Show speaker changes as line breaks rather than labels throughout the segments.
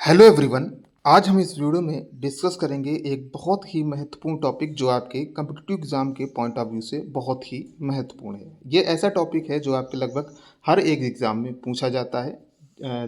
Hello everyone. आज हम इस वीडियो में डिस्कस करेंगे एक बहुत ही महत्वपूर्ण टॉपिक जो आपके कम्पिटिटिव एग्जाम के पॉइंट ऑफ व्यू से बहुत ही महत्वपूर्ण है। ये ऐसा टॉपिक है जो आपके लगभग हर एक एग्ज़ाम में पूछा जाता है,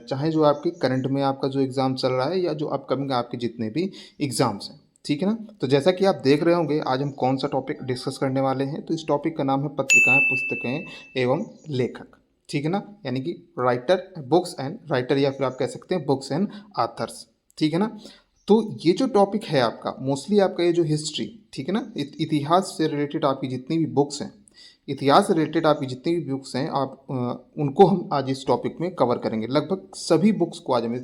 चाहे जो आपके करंट में आपका जो एग्ज़ाम चल रहा है या जो अपकमिंग आपके जितने भी एग्ज़ाम्स हैं। ठीक है ना। तो जैसा कि आप देख रहे होंगे आज हम कौन सा टॉपिक डिस्कस करने वाले हैं। तो इस टॉपिक का नाम है पत्रिकाएं, पुस्तकें एवं लेखक। ठीक है ना। यानी कि राइटर, बुक्स एंड राइटर, या फिर आप कह सकते हैं बुक्स एंड आथर्स। ठीक है ना। तो ये जो टॉपिक है आपका मोस्टली आपका ये जो हिस्ट्री, ठीक है ना, इतिहास से रिलेटेड आपकी जितनी भी बुक्स हैं, इतिहास से रिलेटेड आपकी जितनी भी बुक्स हैं आप उनको हम आज इस टॉपिक में कवर करेंगे। लगभग सभी बुक्स को आज हम इस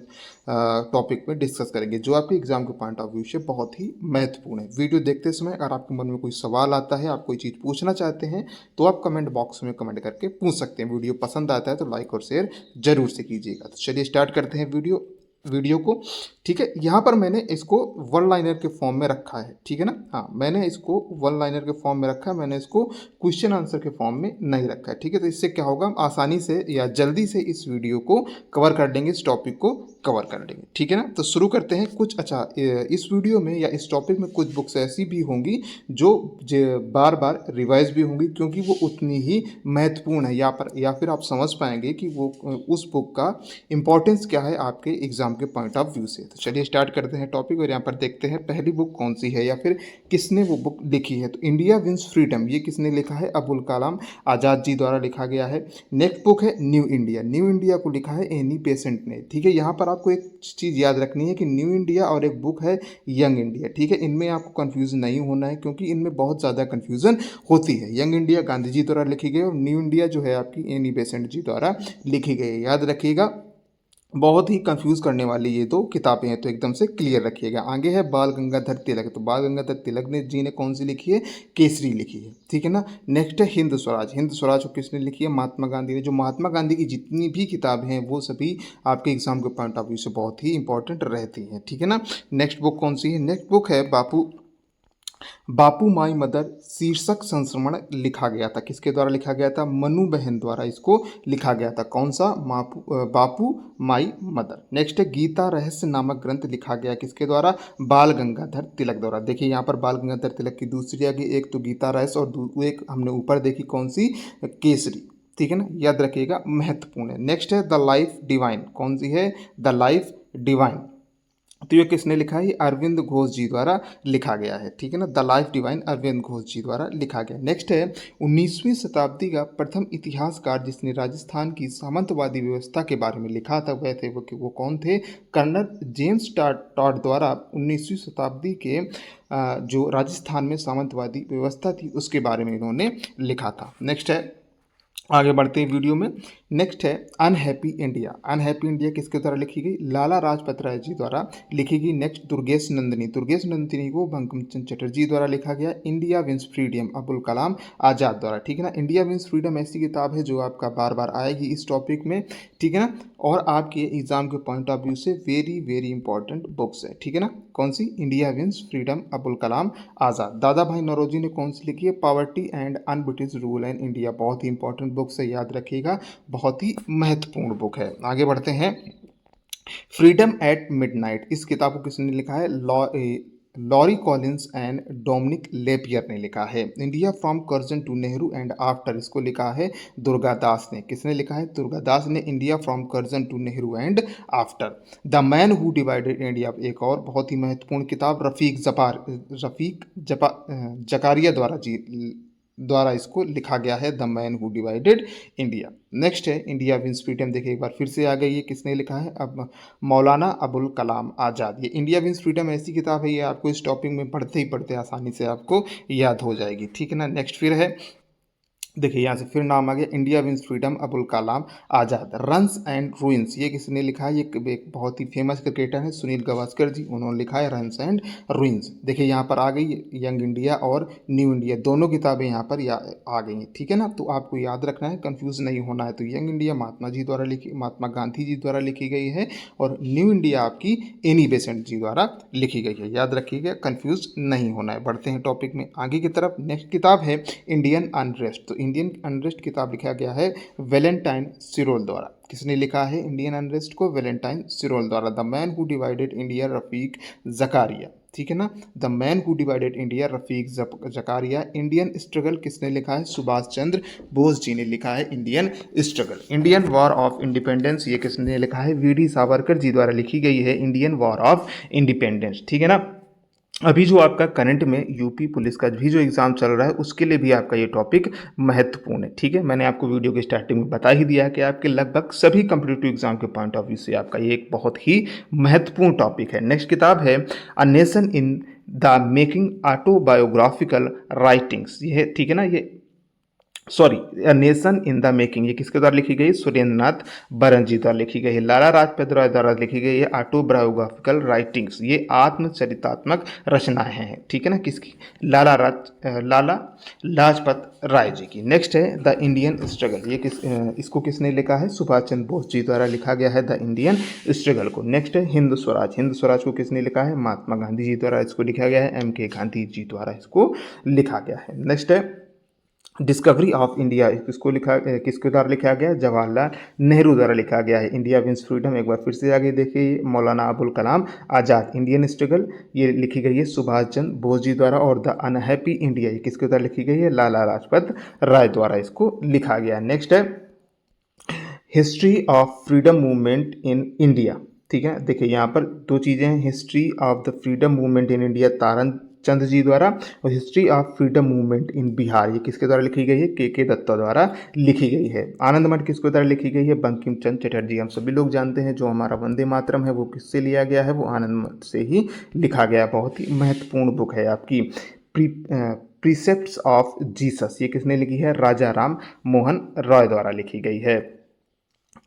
टॉपिक में डिस्कस करेंगे जो आपके एग्जाम के पॉइंट ऑफ व्यू से बहुत ही महत्वपूर्ण है। वीडियो देखते समय अगर आपके मन में कोई सवाल आता है, आप कोई चीज़ पूछना चाहते हैं, तो आप कमेंट बॉक्स में कमेंट करके पूछ सकते हैं। वीडियो पसंद आता है तो लाइक और शेयर जरूर से कीजिएगा। तो चलिए स्टार्ट करते हैं वीडियो को। ठीक है, यहाँ पर मैंने इसको वन लाइनर के फॉर्म में रखा है। ठीक है ना। हाँ, मैंने इसको वन लाइनर के फॉर्म में रखा है, मैंने इसको क्वेश्चन आंसर के फॉर्म में नहीं रखा है। ठीक है, तो इससे क्या होगा, हम आसानी से या जल्दी से इस वीडियो को कवर कर लेंगे, इस टॉपिक को कवर कर लेंगे। ठीक है ना। तो शुरू करते हैं। कुछ अच्छा, इस वीडियो में या इस टॉपिक में कुछ बुक्स ऐसी भी होंगी जो बार बार रिवाइज भी होंगी, क्योंकि वो उतनी ही महत्वपूर्ण है, या फिर आप समझ पाएंगे कि वो उस बुक का इंपॉर्टेंस क्या है आपके एग्जाम के पॉइंट ऑफ व्यू से। तो चलिए स्टार्ट करते हैं टॉपिक और यहाँ पर देखते हैं पहली बुक कौन सी है या फिर किसने वो बुक लिखी है। तो इंडिया विंस फ्रीडम, ये किसने लिखा है, अबुल कलाम आज़ाद जी द्वारा लिखा गया है। नेक्स्ट बुक है न्यू इंडिया, न्यू इंडिया को लिखा है एनी बेसेंट ने। ठीक है, यहाँ पर आपको एक चीज़ याद रखनी है कि न्यू इंडिया और एक बुक है यंग इंडिया। ठीक है, इनमें आपको कन्फ्यूज़न नहीं होना है, क्योंकि इनमें बहुत ज़्यादा कन्फ्यूज़न होती है। यंग इंडिया गांधी जी द्वारा लिखी गई और न्यू इंडिया जो है आपकी एनी बेसेंट जी द्वारा लिखी गई है। याद रखिएगा, बहुत ही कंफ्यूज करने वाली ये दो किताबें हैं, तो एकदम से क्लियर रखिएगा। आगे है बाल गंगाधर तिलक, तो बाल गंगाधर तिलक ने जी ने कौन सी लिखी है, केसरी लिखी है। ठीक है ना। नेक्स्ट है हिंद स्वराज, हिंद स्वराज को किसने लिखी है, महात्मा गांधी ने। जो महात्मा गांधी की जितनी भी किताबें हैं वो सभी आपके एग्जाम के पॉइंट ऑफ व्यू से बहुत ही इंपॉर्टेंट रहती हैं। ठीक है ना। नेक्स्ट बुक कौन सी है, नेक्स्ट बुक है बापू माई मदर शीर्षक संस्मरण लिखा गया था। किसके द्वारा लिखा गया था, मनु बहन द्वारा इसको लिखा गया था। कौन सा, बापू माई मदर। नेक्स्ट है गीता रहस्य नामक ग्रंथ लिखा गया किसके द्वारा, बाल गंगाधर तिलक द्वारा। देखिए यहाँ पर बाल गंगाधर तिलक की दूसरी आ गई, एक तो गीता रहस्य और एक हमने ऊपर देखी कौन सी, केसरी। ठीक है ना, याद रखिएगा, महत्वपूर्ण है। नेक्स्ट है द लाइफ डिवाइन, कौन सी है, द लाइफ डिवाइन। तो ये किसने लिखा है, ये अरविंद घोष जी द्वारा लिखा गया है। ठीक है ना, the life divine Aurobindo Ghosh ji द्वारा लिखा गया। नेक्स्ट है 19वीं शताब्दी का प्रथम इतिहासकार जिसने राजस्थान की सामंतवादी व्यवस्था के बारे में लिखा था, वह थे वो कौन थे, कर्नल जेम्स टॉड द्वारा 19वीं शताब्दी के जो राजस्थान में सामंतवादी व्यवस्था थी उसके बारे में इन्होंने लिखा था। नेक्स्ट है, आगे बढ़ते हैं वीडियो में। नेक्स्ट है अनहैप्पी इंडिया, अनहैप्पी इंडिया किसके द्वारा लिखी गई, लाला लाजपत राय जी द्वारा लिखी गई। नेक्स्ट दुर्गेश नंदिनी, दुर्गेश नंदिनी को बंकिम चंद्र चटर्जी द्वारा लिखा गया। India wins freedom Abul Kalam आज़ाद द्वारा। ठीक है ना, इंडिया विंस फ्रीडम ऐसी किताब है जो आपका बार बार आएगी इस टॉपिक में। ठीक है ना, और आपके एग्जाम के पॉइंट ऑफ व्यू से वेरी वेरी इंपॉर्टेंट बुक्स है। ठीक है ना, कौन सी, India wins freedom Abul Kalam आज़ाद। दादा भाई नौरोजी ने कौन सी लिखी है, poverty and un-British rule in India, बहुत ही इंपॉर्टेंट बुक से, याद रखिएगा, बहुत ही महत्वपूर्ण बुक है। आगे बढ़ते हैं, फ्रीडम एट मिडनाइट, इस किताब को किसने लिखा है, Larry Collins and Dominique Lapierre ने लिखा है। India from Curzon to Nehru and after, इसको लिखा है दुर्गादास ने। किसने लिखा है, दुर्गादास ने। India from Curzon to Nehru and after. The man who divided India, एक और बहुत ही महत्वपूर्ण किताब, रफीक जकारिया द्वारा इसको लिखा गया है, the man who divided India. Next है इंडिया विंस फ्रीडम, देखिए एक बार फिर से आ गई है, किसने लिखा है, अब मौलाना अबुल कलाम आज़ाद। ये इंडिया विंस फ्रीडम ऐसी किताब है, ये आपको इस टॉपिक में पढ़ते ही पढ़ते आसानी से आपको याद हो जाएगी। ठीक है ना। नेक्स्ट फिर है, देखिए यहाँ से फिर नाम आ गया, India wins freedom Abul Kalam Azad. Runs and ruins, ये किसने लिखा है, ये एक बहुत ही फेमस क्रिकेटर है सुनील गावस्कर जी, उन्होंने लिखा है रन्स एंड रूइंस। देखिए यहाँ पर आ गई यंग इंडिया और न्यू इंडिया, दोनों किताबें यहाँ पर आ गई हैं। ठीक है ना, तो आपको याद रखना है, कंफ्यूज नहीं होना है। तो यंग इंडिया महात्मा गांधी जी द्वारा लिखी गई है, और न्यू इंडिया आपकी एनी बेसेंट जी द्वारा लिखी गई है। याद रखिएगा, कंफ्यूज नहीं होना है। बढ़ते हैं टॉपिक में आगे की तरफ। नेक्स्ट किताब है इंडियन अनरेस्ट, तो इंडियन अनरेस्ट किताब लिखा गया है वैलेंटाइन सिरोल द्वारा। किसने लिखा है इंडियन अनरेस्ट को? वैलेंटाइन सिरोल द्वारा। The man who divided India Rafiq Zakaria, ठीक है ना। The man who divided India Rafiq Zakaria. Indian struggle किसने लिखा है? सुभाष चंद्र बोस जी ने लिखा है Indian struggle. Indian war of independence ये किसने लिखा है? वी.डी. सावरकर जी द्वारा लिखी गई है इंडियन वॉर ऑफ इंडिपेंडेंस, ठीक है ना। अभी जो आपका करंट में यूपी पुलिस का भी जो एग्ज़ाम चल रहा है उसके लिए भी आपका ये टॉपिक महत्वपूर्ण है, ठीक है। मैंने आपको वीडियो के स्टार्टिंग में बता ही दिया है कि आपके लगभग सभी कम्पिटिटिव एग्जाम के पॉइंट ऑफ व्यू से आपका ये एक बहुत ही महत्वपूर्ण टॉपिक है। नेक्स्ट किताब है a nation in the making autobiographical writings, ये है, ठीक है ना। ये sorry, a nation in the making, ये किसके द्वारा लिखी गई? सुरेंद्र नाथ बरन जी द्वारा लिखी गई है। लाला लाजपत राय द्वारा लिखी गई है ऑटोबायोग्राफिकल राइटिंग्स, ये आत्मचरितात्मक रचनाएं हैं, ठीक है ना। किसकी? लाला लाजपत राय जी की। नेक्स्ट है द इंडियन स्ट्रगल, ये इसको किसने लिखा है? सुभाष चंद्र बोस जी द्वारा लिखा गया है द इंडियन स्ट्रगल को। नेक्स्ट है हिंद स्वराज, हिंद स्वराज को किसने लिखा है? महात्मा गांधी जी द्वारा इसको लिखा गया है, M.K. गांधी जी द्वारा इसको लिखा गया है। नेक्स्ट है डिस्कवरी ऑफ इंडिया, किसके द्वारा लिखा गया है? जवाहरलाल नेहरू द्वारा लिखा गया है। इंडिया विंस फ्रीडम, एक बार फिर से आगे देखिए, मौलाना अबुल कलाम आज़ाद। इंडियन स्ट्रगल ये लिखी गई है सुभाष चंद्र बोस जी द्वारा। और द अनहैप्पी इंडिया ये किसके द्वारा लिखी गई है? लाला लाजपत राय द्वारा इसको लिखा गया। नेक्स्ट है history of freedom movement in India, ठीक है। देखिए यहाँ पर दो चीज़ें हैं, history of the freedom movement in India Tara Chand ji द्वारा, और history of freedom movement in Bihar ये किसके द्वारा लिखी गई है? के दत्ता द्वारा लिखी गई है। आनंद मठ किसके द्वारा लिखी गई है? बंकिम चंद्र चटर्जी। हम सभी लोग जानते हैं जो हमारा वंदे मातरम है वो किससे लिया गया है? वो आनंद मठ से ही लिखा गया। बहुत ही महत्वपूर्ण बुक है आपकी। प्रीसेप्ट्स ऑफ जीसस ये किसने लिखी है? राजा राम मोहन रॉय द्वारा लिखी गई है।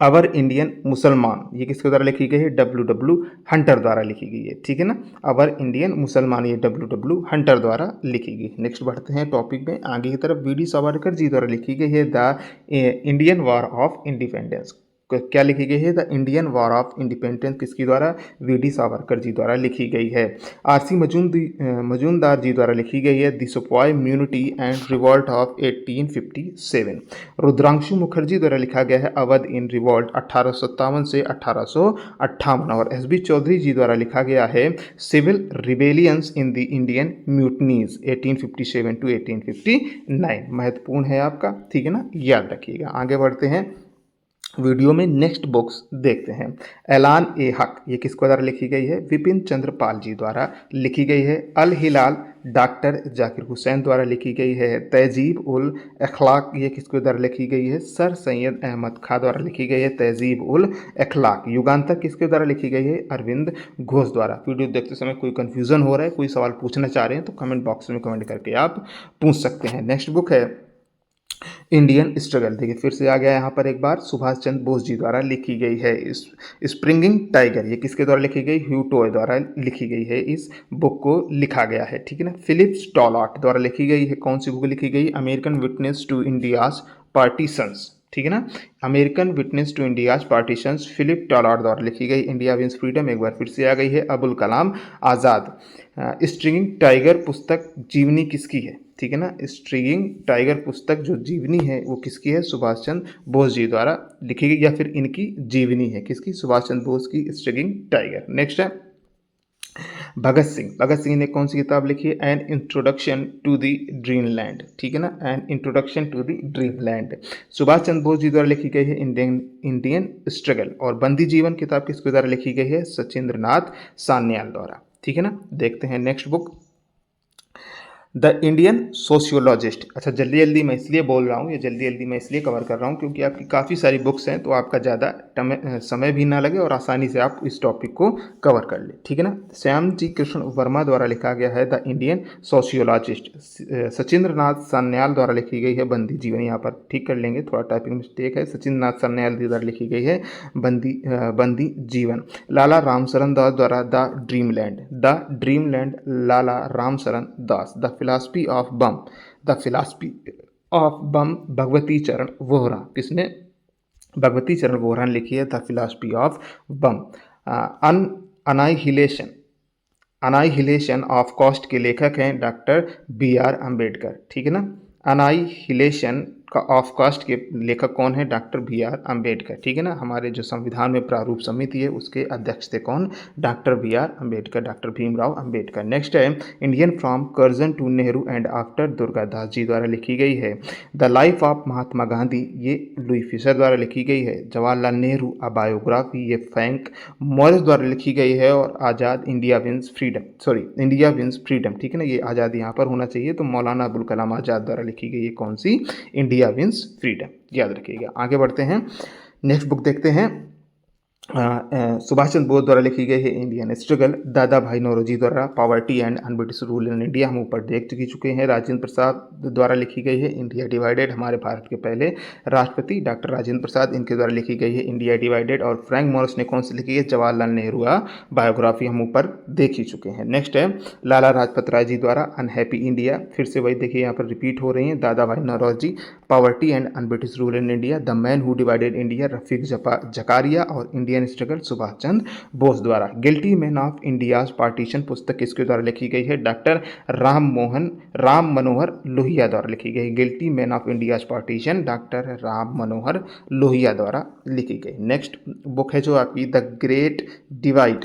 अवर इंडियन मुसलमान ये किसके द्वारा लिखी गई है? W.W. हंटर द्वारा लिखी गई है, ठीक है ना। अवर इंडियन मुसलमान ये W.W. हंटर द्वारा लिखी गई। नेक्स्ट बढ़ते हैं टॉपिक में आगे की तरफ। वी.डी. सावरकर जी द्वारा लिखी गई है the Indian war of independence, क्या लिखी गई है? The Indian war of independence किसकी द्वारा? वी.डी. सावरकर जी द्वारा लिखी गई है। R.C. मजूमदार जी द्वारा लिखी गई है the sepoy mutiny and revolt of 1857। Rudrangshu Mukherjee द्वारा लिखा गया है अवध इन रिवॉल्ट 1857 से 1858। और S.B. चौधरी जी द्वारा लिखा गया है civil rebellions in the Indian mutinies 1857 to 1859। महत्वपूर्ण है आपका, ठीक है ना, याद रखिएगा। आगे बढ़ते हैं वीडियो में। नेक्स्ट बुक्स देखते हैं। ऐलान ए हक ये किसके द्वारा लिखी गई है? विपिन चंद्र पाल जी द्वारा लिखी गई है। अल हिलाल डॉक्टर जाकिर हुसैन द्वारा लिखी गई है। तहजीब उल अखलाक ये किसके द्वारा लिखी गई है? सर सैयद अहमद खां द्वारा लिखी गई है तहजीब उल अखलाक। युगांतर किसके द्वारा लिखी गई है? अरविंद घोष द्वारा। वीडियो देखते समय कोई कन्फ्यूजन हो रहा है, कोई सवाल पूछना चाह रहे हैं तो कमेंट बॉक्स में कमेंट करके आप पूछ सकते हैं। नेक्स्ट बुक है इंडियन स्ट्रगल। देखिए फिर से आ गया यहाँ पर एक बार, सुभाष चंद्र बोस जी द्वारा लिखी गई है। इस स्प्रिंगिंग टाइगर ये किसके द्वारा लिखी गई? ह्यू टॉय द्वारा लिखी गई है। इस बुक को लिखा गया है, ठीक है ना। फिलिप्स टॉलॉट द्वारा लिखी गई है। कौन सी बुक लिखी गई? American witness to India's partitions, ठीक है ना। American witness to India's partitions Phillip Talbot द्वारा लिखी गई। इंडिया विंस फ्रीडम एक बार फिर से आ गई है अबुल कलाम आज़ाद। स्ट्रिंगिंग टाइगर पुस्तक जीवनी किसकी है? ठीक है ना। स्ट्रिंगिंग टाइगर पुस्तक जो जीवनी है वो किसकी है? सुभाष चंद्र बोस जी द्वारा लिखी गई, या फिर इनकी जीवनी है। किसकी? सुभाष चंद्र बोस की स्ट्रिंगिंग टाइगर। नेक्स्ट है भगत सिंह। भगत सिंह ने कौन सी किताब लिखी है? An introduction to the dream land, ठीक है ना। An introduction to the dream land Subhash Chandra Bose ji द्वारा लिखी गई है। Indian struggle. और बंदी जीवन किताब किसके द्वारा लिखी गई है? सचिंद्र नाथ सान्याल द्वारा, ठीक है ना। देखते हैं next book the Indian sociologist. अच्छा जल्दी जल्दी मैं इसलिए बोल रहा हूँ, ये जल्दी जल्दी मैं इसलिए कवर कर रहा हूँ क्योंकि आपकी काफ़ी सारी बुक्स हैं तो आपका ज़्यादा समय भी ना लगे और आसानी से आप इस टॉपिक को कवर कर ले, ठीक है ना। श्याम जी कृष्ण वर्मा द्वारा लिखा गया है the Indian sociologist. Sachindra Nath Sanyal द्वारा लिखी गई है बंदी जीवन। यहाँ पर ठीक कर लेंगे, थोड़ा टाइपिंग मिस्टेक है। सचिंद्र नाथ सान्याल द्वारा लिखी गई है बंदी जीवन। लाला रामचरण दास द्वारा the dream land Lala Ramcharan Das. The philosophy of bomb Bhagwati Charan Vohra. किसने? भगवती चरण वोहरा ने लिखी है the philosophy of bomb. Annihilation of caste के लेखक हैं डॉक्टर B.R. अम्बेडकर, ठीक है ना। अनाइहिलेशन ऑफ कास्ट के लेखक कौन है? Doctor B R Ambedkar. ठीक है ना, हमारे जो संविधान में प्रारूप समिति है उसके अध्यक्ष थे कौन? Doctor B R Ambedkar, doctor Bhimrao Ambedkar. Next है Indian from Curzon to Nehru and after Durgadas ji द्वारा लिखी गई है। The life of Mahatma Gandhi, ये लुई फिशर द्वारा लिखी गई है। जवाहरलाल नेहरू अ बायोग्राफी, ये फ्रैंक मॉरिस द्वारा लिखी गई है। और Azad India wins freedom, sorry India wins freedom, ठीक है ना, ये आज़ाद यहाँ पर होना चाहिए, तो मौलाना अबुल कलाम आज़ाद द्वारा लिखी गई है कौन सी? इंडिया विंस फ्रीडम, याद रखिएगा। आगे बढ़ते हैं, नेक्स्ट बुक देखते हैं। सुभाष चंद्र बोस द्वारा लिखी गई है इंडियन स्ट्रगल। दादा भाई नौरोजी द्वारा poverty and un-British rule in India, हम ऊपर देख चुके हैं। राजेंद्र प्रसाद द्वारा लिखी गई है इंडिया डिवाइडेड, हमारे भारत के पहले राष्ट्रपति डॉक्टर राजेंद्र प्रसाद, इनके द्वारा लिखी गई है इंडिया डिवाइडेड। और फ्रैंक मॉरिस ने कौन सी लिखी है? जवाहरलाल नेहरू बायोग्राफी, हम ऊपर देख ही चुके हैं। नेक्स्ट है लाला लाजपत राय जी द्वारा अनहैप्पी इंडिया, फिर से वही देखिए यहाँ पर रिपीट हो रही हैं। Dadabhai Naoroji poverty and un-British rule in India, the man who divided India Rafiq Zakaria, और इंडियन स्ट्रगल सुभाष चंद्र बोस द्वारा। Guilty man of India's partition पुस्तक किसके द्वारा लिखी गई है? डॉक्टर राम मनोहर लोहिया द्वारा लिखी गई। Guilty man of India's partition doctor Ram Manohar Lohia द्वारा लिखी गई। नेक्स्ट बुक है जो आपकी द ग्रेट डिवाइड,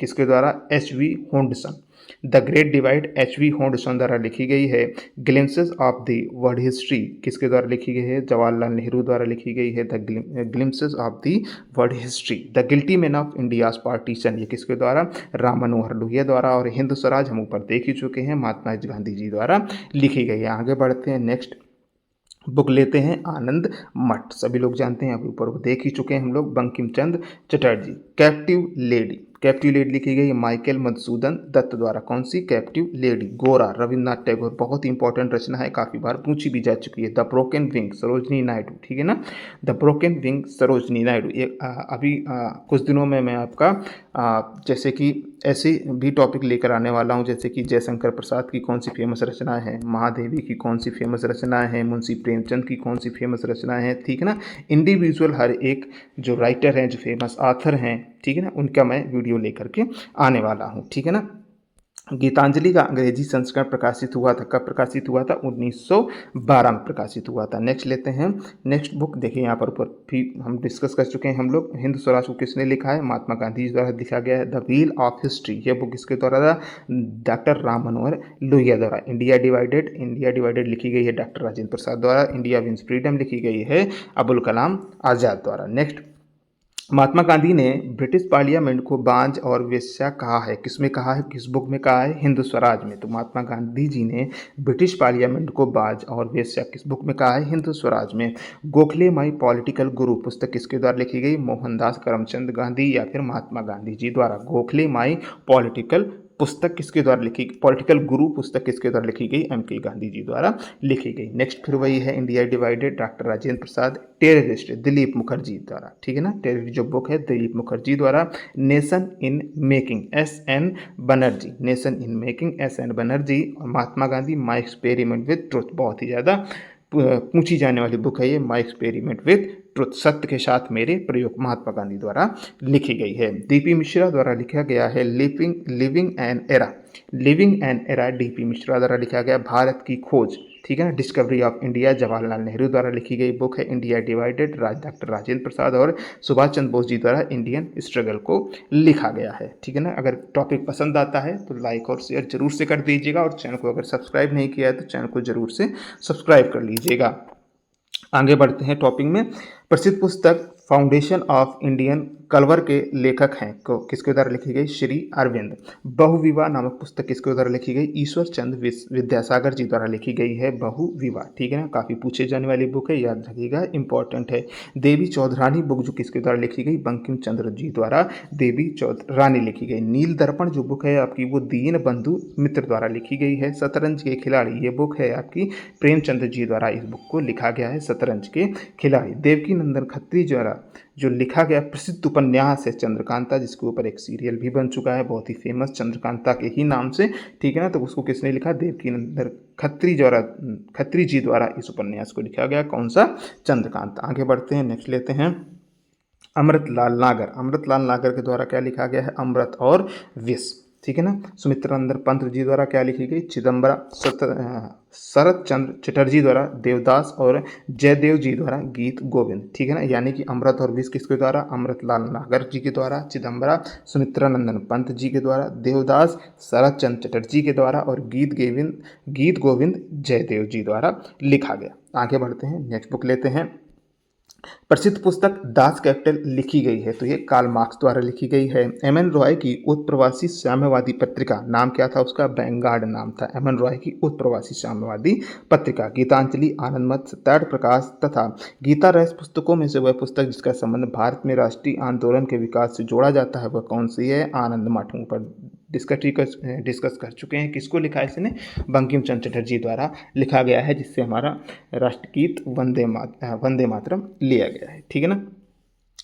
किसके द्वारा? H V Hodson. The great divide H V Hodson द्वारा लिखी गई है। Glimpses of the world history, किसके द्वारा लिखी गई है? जवाहरलाल नेहरू द्वारा लिखी गई है। The glimpses of the world history. The guilty man of India's partition, ये किसके द्वारा? राम मनोहर लोहिया द्वारा। और हिंद स्वराज हम ऊपर देख ही चुके हैं, महात्मा गांधी जी द्वारा लिखी गई है। आगे बढ़ते हैं, नेक्स्ट बुक लेते हैं आनंद मठ, सभी लोग जानते हैं, अभी ऊपर देख ही चुके हैं हम लोग। Bankim Chandra Chatterjee. Captive lady, captive lady लिखी गई माइकल मधुसूदन दत्त द्वारा। कौन सी? Captive lady. गोरा, रविन्द्रनाथ टैगोर, बहुत ही इंपॉर्टेंट रचना है, काफ़ी बार पूछी भी जा चुकी है। The broken wing, Sarojini Naidu, ठीक है ना, the broken wing Sarojini Naidu. एक अभी कुछ दिनों में मैं आपका जैसे कि ऐसे भी टॉपिक लेकर आने वाला हूं, जैसे कि जयशंकर प्रसाद की कौन सी फेमस रचनाएं हैं, महादेवी की कौन सी फेमस रचनाएं हैं, मुंशी प्रेमचंद की कौन सी फेमस रचनाएं हैं, ठीक है ना। इंडिविजुअल हर एक जो राइटर हैं, जो फेमस ऑथर हैं, ठीक है ना, उनका मैं वीडियो लेकर के आने वाला हूँ, ठीक है ना। गीतांजलि का अंग्रेजी संस्करण प्रकाशित हुआ था, कब प्रकाशित हुआ था? 1912 में प्रकाशित हुआ था। नेक्स्ट लेते हैं, नेक्स्ट बुक देखिए यहाँ पर ऊपर भी हम डिस्कस कर चुके हैं हम लोग। हिंद स्वराज को किसने लिखा है? महात्मा गांधी जी द्वारा लिखा गया है। द व्हील ऑफ हिस्ट्री, ये बुक किसके द्वारा था? डॉक्टर राम मनोहर लोहिया द्वारा। इंडिया डिवाइडेड लिखी गई है डॉक्टर राजेंद्र प्रसाद द्वारा। इंडिया विंस फ्रीडम लिखी गई है अबुल कलाम आज़ाद द्वारा। नेक्स्ट, महात्मा गांधी ने ब्रिटिश पार्लियामेंट को बांझ और वेश्या कहा है, किसमें कहा है, किस बुक में कहा है? हिंद स्वराज में। तो महात्मा गांधी जी ने ब्रिटिश पार्लियामेंट को बांझ और वेश्या किस बुक में कहा है? हिंद स्वराज में। गोखले माई पॉलिटिकल गुरु पुस्तक किसके द्वारा लिखी गई? मोहनदास करमचंद गांधी या फिर महात्मा गांधी जी द्वारा। गोखले माई पॉलिटिकल पुस्तक किसके द्वारा लिखी? पॉलिटिकल गुरु पुस्तक किसके द्वारा लिखी गई? एम के गांधी जी द्वारा लिखी गई। नेक्स्ट फिर वही है India divided, doctor Rajendra Prasad. Terrorist, Dilip Mukherjee द्वारा, ठीक है ना, टेररिस्ट जो बुक है दिलीप मुखर्जी द्वारा। Nation in making, S N Banerjee, nation in making, S N Banerjee. और Mahatma Gandhi my experiment with truth, बहुत ही ज़्यादा पूछी जाने वाली बुक है ये, माई एक्सपेरिमेंट विद ट्रुथ, सत्य के साथ मेरे प्रयोग, महात्मा गांधी द्वारा लिखी गई है। डीपी मिश्रा द्वारा लिखा गया है living an era, DP Mishra द्वारा लिखा गया। भारत की खोज, ठीक है ना, discovery of India, Jawaharlal Nehru द्वारा लिखी गई बुक है। India divided, doctor Rajendra Prasad और सुभाष चंद्र बोस जी द्वारा इंडियन स्ट्रगल को लिखा गया है, ठीक है ना। अगर टॉपिक पसंद आता है तो लाइक और शेयर जरूर से कर दीजिएगा, और चैनल को अगर सब्सक्राइब नहीं किया है तो चैनल को जरूर से सब्सक्राइब कर लीजिएगा। आगे बढ़ते हैं टॉपिक में। प्रसिद्ध पुस्तक फाउंडेशन ऑफ इंडियन कलवर के लेखक हैं, किसके द्वारा लिखी गई? श्री अरविंद। बहुविवाह नामक पुस्तक किसके द्वारा लिखी गई? ईश्वर चंद्र विद्यासागर जी द्वारा लिखी गई है बहुविवाह, ठीक है ना, काफ़ी पूछे जाने वाली बुक है, याद रखिएगा, इंपॉर्टेंट है। देवी चौधरानी बुक जो किसके द्वारा लिखी गई? बंकिम चंद्र जी द्वारा देवी चौधरानी लिखी गई। नील दर्पण जो बुक है आपकी, वो दीन बंधु मित्र द्वारा लिखी गई है। शतरंज के खिलाड़ी, ये बुक है आपकी प्रेमचंद जी द्वारा, इस बुक को लिखा गया है, शतरंज के खिलाड़ी। देवकी नंदन खत्री द्वारा जो लिखा गया प्रसिद्ध उपन्यास है चंद्रकांता, जिसके ऊपर एक सीरियल भी बन चुका है, बहुत ही फेमस, चंद्रकांता के ही नाम से, ठीक है ना। तो उसको किसने लिखा? देवकीनंदन खत्री जी द्वारा इस उपन्यास को लिखा गया, कौन सा? चंद्रकांता। आगे बढ़ते हैं, नेक्स्ट लेते हैं अमृतलाल नागर के द्वारा क्या लिखा गया है? अमृत और विष, ठीक है ना। सुमित्रानंद पंत जी द्वारा क्या लिखी गई, चिदम्बरा। शरत चंद्र चटर्जी द्वारा देवदास और जयदेव जी द्वारा गीत गोविंद, ठीक है ना। यानी कि अमृत और विष किसके द्वारा, अमृतलाल नागर जी के द्वारा, चिदम्बरा सुमित्रानंदन पंत जी के द्वारा, देवदास शरत चंद्र चटर्जी के द्वारा और गीत गोविंद जयदेव जी द्वारा लिखा गया। आगे बढ़ते हैं, नेक्स्ट बुक लेते हैं। प्रसिद्ध पुस्तक दास कैपिटल लिखी गई है, तो ये कार्ल मार्क्स द्वारा लिखी गई है। एम एन रॉय की उत्प्रवासी साम्यवादी पत्रिका, नाम क्या था उसका, वैंगार्ड नाम था। एम एन रॉय की उत्प्रवासी साम्यवादी पत्रिका। गीतांजलि, आनंदमठ, सत्यार्थ प्रकाश तथा गीता रहस्य पुस्तकों में से वह पुस्तक जिसका संबंध भारत में राष्ट्रीय आंदोलन के विकास से जोड़ा जाता है वह कौन सी है, आनंद मठ। ऊपर डिस्कस कर चुके हैं। किसको लिखा है इसने, बंकिम चंद्र चटर्जी द्वारा लिखा गया है, जिससे हमारा राष्ट्रगीत वंदे मातरम लिया गया है, ठीक है ना।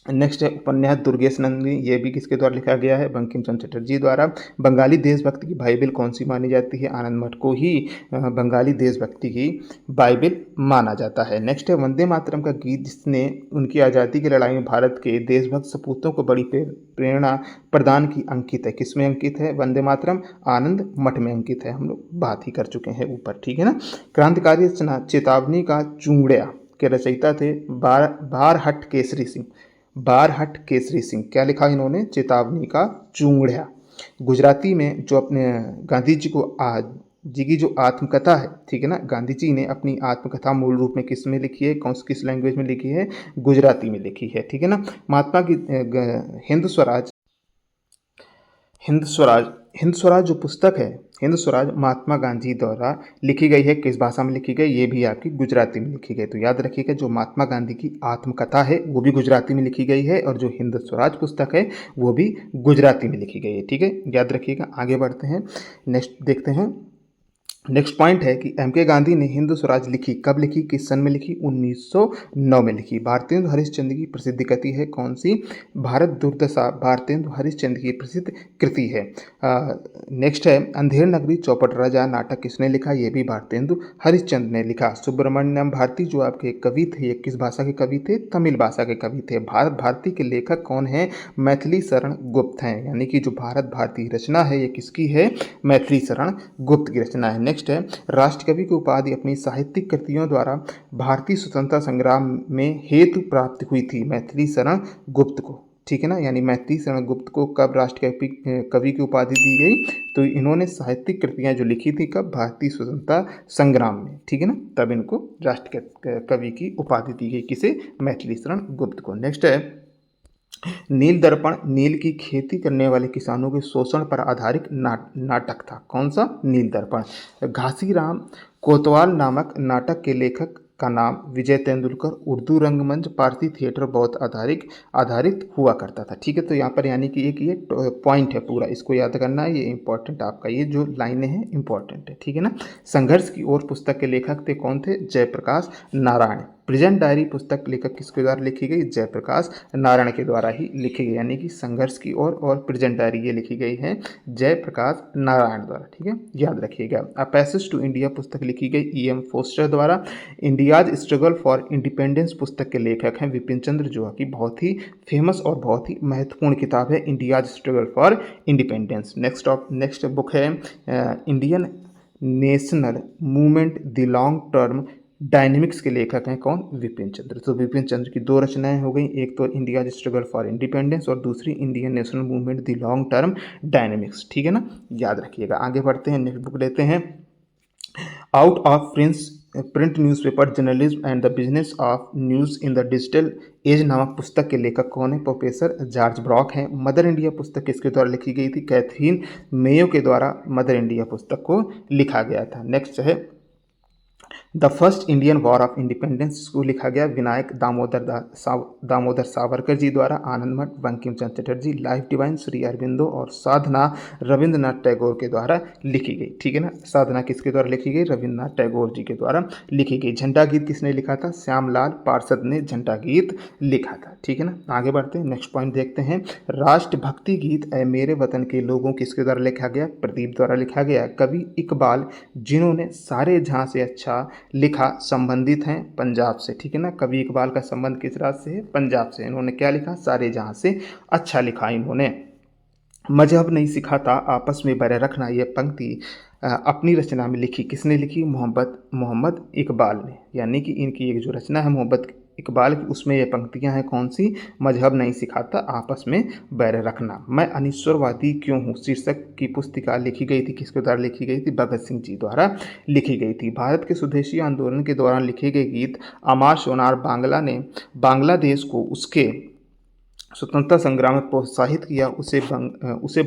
नेक्स्ट है उपन्यास दुर्गेश नंदिनी, ये भी किसके द्वारा लिखा गया है, बंकिम चंद्र चटर्जी द्वारा। बंगाली देशभक्ति की बाइबिल कौन सी मानी जाती है, आनंद मठ को ही बंगाली देशभक्ति की बाइबिल माना जाता है। नेक्स्ट है वंदे मातरम का गीत जिसने उनकी आज़ादी की लड़ाई में भारत के देशभक्त सपूतों को बड़ी प्रेरणा प्रदान की, अंकित है। किसमें अंकित है वंदे मातरम, आनंद मठ में अंकित है। हम लोग बात ही कर चुके हैं ऊपर, ठीक है ना। क्रांतिकारी रचना चेतावनी का चूंगड़िया के रचयिता थे बारहट केसरी सिंह। बारहट केसरी सिंह, क्या लिखा इन्होंने, चेतावनी का चूंगड़िया। गुजराती में जो अपने गांधी जी की जो आत्मकथा है, ठीक है ना, गांधी जी ने अपनी आत्मकथा मूल रूप में किस में लिखी है, किस लैंग्वेज में लिखी है, गुजराती में लिखी है, ठीक है ना। महात्मा की हिंद स्वराज जो पुस्तक है, हिंद स्वराज महात्मा गांधी द्वारा लिखी गई है। किस भाषा में लिखी गई, ये भी आपकी गुजराती में लिखी गई। तो याद रखिएगा जो महात्मा गांधी की आत्मकथा है वो भी गुजराती में लिखी गई है और जो हिंद स्वराज पुस्तक है वो भी गुजराती में लिखी गई है, ठीक है, याद रखिएगा। आगे बढ़ते हैं, नेक्स्ट देखते हैं। नेक्स्ट पॉइंट है कि एम के गांधी ने हिंद स्वराज लिखी, कब लिखी, किस सन में लिखी, 1909 में लिखी। भारतेंदु हरिश्चंद्र की प्रसिद्ध कृति है कौन सी, भारत दुर्दशा, भारतेंदु हरिश्चंद्र की प्रसिद्ध कृति है। नेक्स्ट है अंधेर नगरी चौपट राजा नाटक किसने लिखा, ये भी भारतेंदु हरिश्चंद्र ने लिखा। सुब्रमण्यम भारती जो आपके कवि थे, ये किस भाषा के कवि थे, तमिल भाषा के कवि थे। भारत भारती के लेखक कौन है, मैथिली शरण गुप्त हैं। यानी कि जो भारत भारती रचना है ये किसकी है, मैथिली शरण गुप्त की रचना है। नेक्स्ट है राष्ट्रकवि की उपाधि अपनी साहित्यिक कृतियों द्वारा भारतीय स्वतंत्रता संग्राम में हेतु प्राप्त हुई थी, मैथिली शरण गुप्त को, ठीक है ना। यानी मैथिली शरण गुप्त को कब राष्ट्र कवि की उपाधि दी गई, तो इन्होंने साहित्यिक कृतियां जो लिखी थी कब, भारतीय स्वतंत्रता संग्राम में, ठीक है ना, तब इनको राष्ट्र कवि की उपाधि दी गई, किसे, मैथिली शरण गुप्त को। नेक्स्ट है नील दर्पण, नील की खेती करने वाले किसानों के शोषण पर आधारित नाटक था। कौन सा, नील दर्पण। घासीराम कोतवाल नामक नाटक के लेखक का नाम विजय तेंदुलकर। उर्दू रंगमंच पारसी थिएटर बहुत आधारित हुआ करता था, ठीक है। तो यहाँ पर यानी कि एक ये पॉइंट है पूरा, इसको याद करना है, ये इंपॉर्टेंट आपका, ये जो लाइनें हैं इंपॉर्टेंट है, ठीक है ना। संघर्ष की ओर पुस्तक के लेखक थे कौन थे, जयप्रकाश नारायण। प्रेजेंट डायरी पुस्तक लेखक किसके द्वारा लिखी गई, जयप्रकाश नारायण के द्वारा ही लिखी गई। यानी कि संघर्ष की ओर और प्रेजेंट डायरी ये लिखी गई है जयप्रकाश नारायण द्वारा, ठीक है, याद रखिएगा। अ पैसेज टू इंडिया पुस्तक लिखी गई E.M. फोस्टर द्वारा। इंडियाज स्ट्रगल फॉर इंडिपेंडेंस पुस्तक के लेखक हैं विपिन चंद्र, जो कि बहुत ही फेमस और बहुत ही महत्वपूर्ण किताब है India's struggle for independence. Next book है Indian national movement the long term dynamics के लेखक हैं कौन, विपिन चंद्र। तो विपिन चंद्र की दो रचनाएं हो गई, एक तो इंडिया स्ट्रगल फॉर इंडिपेंडेंस और दूसरी Indian national movement the long term dynamics, ठीक है ना, याद रखिएगा। आगे बढ़ते हैं, नेक्स्ट बुक लेते हैं out of print newspaper journalism and the business of news in the digital age नामक पुस्तक के लेखक कौन है, प्रोफेसर जॉर्ज ब्रॉक हैं। मदर इंडिया पुस्तक किसके द्वारा लिखी गई थी, कैथरीन मेयो के द्वारा मदर इंडिया पुस्तक को लिखा गया था। नेक्स्ट है the first Indian war of independence, इसको लिखा गया विनायक दामोदर सावरकर जी द्वारा। आनंद मठ बंकिम चंद्र चटर्जी, लाइफ डिवाइन श्री अरविंदो और साधना रविंद्रनाथ टैगोर के द्वारा लिखी गई, ठीक है ना। साधना किसके द्वारा लिखी गई, रविंद्रनाथ टैगोर जी के द्वारा लिखी गई। झंडा गीत किसने लिखा था, श्यामलाल पार्षद ने झंडा गीत लिखा था, ठीक है ना। आगे बढ़ते हैं, नेक्स्ट पॉइंट देखते हैं। राष्ट्रभक्ति गीत ऐ मेरे वतन के लोगों किसके द्वारा लिखा गया, प्रदीप द्वारा लिखा गया। कवि इकबाल जिन्होंने सारे जहां से अच्छा लिखा संबंधित हैं पंजाब से, ठीक है ना। कवि इकबाल का संबंध किस राज्य से है, पंजाब से। इन्होंने क्या लिखा, सारे जहां से अच्छा लिखा इन्होंने। मजहब नहीं सिखाता आपस में बैर रखना, ये पंक्ति अपनी रचना में लिखी किसने लिखी? मोहम्मद मोहम्मद इकबाल ने। यानी कि इनकी एक जो रचना है मोहम्मद इकबाल की, उसमें ये पंक्तियां हैं कौन सी? मजहब नहीं सिखाता आपस में बैर रखना। मैं अनिश्वरवादी क्यों हूँ शीर्षक की पुस्तिका लिखी गई थी, किसके द्वारा लिखी गई थी? भगत सिंह जी द्वारा लिखी गई थी। भारत के स्वदेशी आंदोलन के दौरान लिखे गए गीत अमार सोनार बांग्ला ने बांग्लादेश को उसके स्वतंत्रता संग्राम में प्रोत्साहित किया। उसे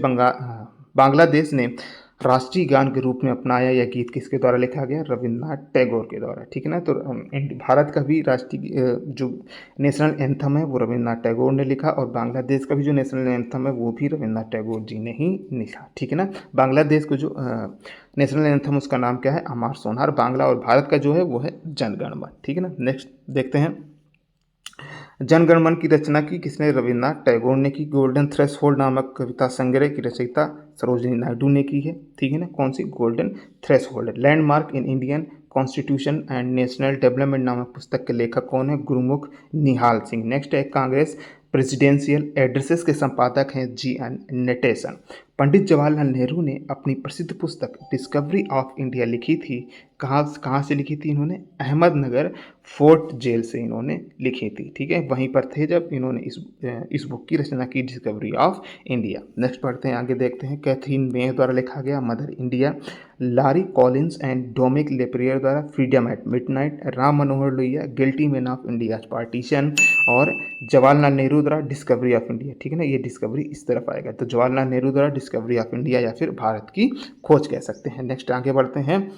बांग्लादेश ने राष्ट्रीय गान के रूप में अपनाया। यह गीत किसके द्वारा लिखा गया? रविन्द्रनाथ टैगोर के द्वारा। ठीक है ना। तो भारत का भी राष्ट्रीय जो नेशनल एंथम है वो रविन्द्रनाथ टैगोर ने लिखा, और बांग्लादेश का भी जो नेशनल एंथम है वो भी रविन्द्रनाथ टैगोर जी ने ही लिखा। ठीक है ना। बांग्लादेश को जो नेशनल एंथम उसका नाम क्या है? अमार सोनार बांग्ला, और भारत का जो है वो है जनगण मन। ठीक है ना। नेक्स्ट देखते हैं, जनगण मन की रचना की किसने? रविन्द्रनाथ टैगोर ने की। गोल्डन थ्रेशोल्ड नामक कविता संग्रह की रचयिता सरोजिनी नायडू ने की है। ठीक है ना। कौन सी? Golden threshold. Landmark in Indian constitution and national development नामक पुस्तक के लेखक कौन है? गुरुमुख निहाल सिंह। नेक्स्ट है, कांग्रेस प्रेसिडेंशियल एड्रेसेस के संपादक हैं जी.एन. नटेशन। पंडित जवाहरलाल नेहरू ने अपनी प्रसिद्ध पुस्तक डिस्कवरी ऑफ इंडिया लिखी थी। कहाँ से लिखी थी इन्होंने? अहमदनगर फोर्ट जेल से इन्होंने लिखी थी। ठीक है, वहीं पर थे जब इन्होंने इस बुक की रचना की, डिस्कवरी ऑफ इंडिया। नेक्स्ट पढ़ते हैं, आगे देखते हैं। कैथरीन मे द्वारा लिखा गया mother India. Larry Collins and Dominique Lapierre द्वारा freedom at midnight. Ram Manohar Lohia guilty man of India partition. और जवाहरलाल नेहरू द्वारा डिस्कवरी ऑफ इंडिया। ठीक है ना, ये डिस्कवरी इस तरफ आएगा, तो जवाहरलाल नेहरू द्वारा डिस्कवरी ऑफ इंडिया या फिर भारत की खोज कह सकते हैं। नेक्स्ट आगे बढ़ते हैं,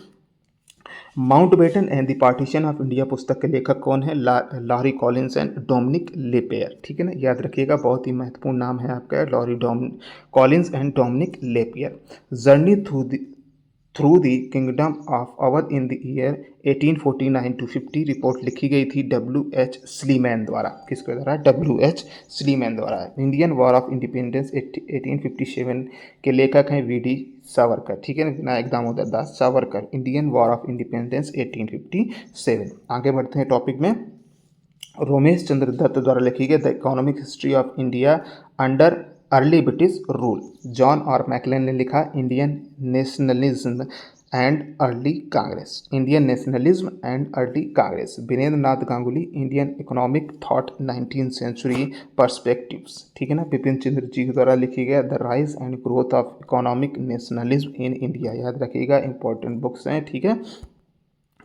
Mountbatten and the partition of India पुस्तक के लेखक कौन है? Larry Collins and Dominique Lapierre. ठीक है ना, याद रखिएगा, बहुत ही महत्वपूर्ण नाम है आपका, Larry Collins and Dominique Lapierre. Journey through the kingdom of Awadh in the year 1849 to 50 report लिखी गई थी W.H. स्लीमैन द्वारा। किसके द्वारा? W.H. स्लीमैन द्वारा। इंडियन वॉर ऑफ इंडिपेंडेंस 1857 के लेखक हैं V.D. सावरकर। ठीक है ना, Vinayak Damodar Das Savarkar. Indian war of independence 1857। आगे बढ़ते हैं टॉपिक में, रोमेश चंद्र दत्त द्वारा लिखी गई the economic history of India under early British rule. John R McLane ने लिखा Indian nationalism and early Congress. Indian nationalism and early Congress. Virendra Nath Ganguli, Indian economic thought 19th century perspectives. ठीक है ना, बिपिन चंद्र जी द्वारा लिखी गया the rise and growth of economic nationalism in India. याद रखिएगा, इंपॉर्टेंट बुक्स हैं। ठीक है,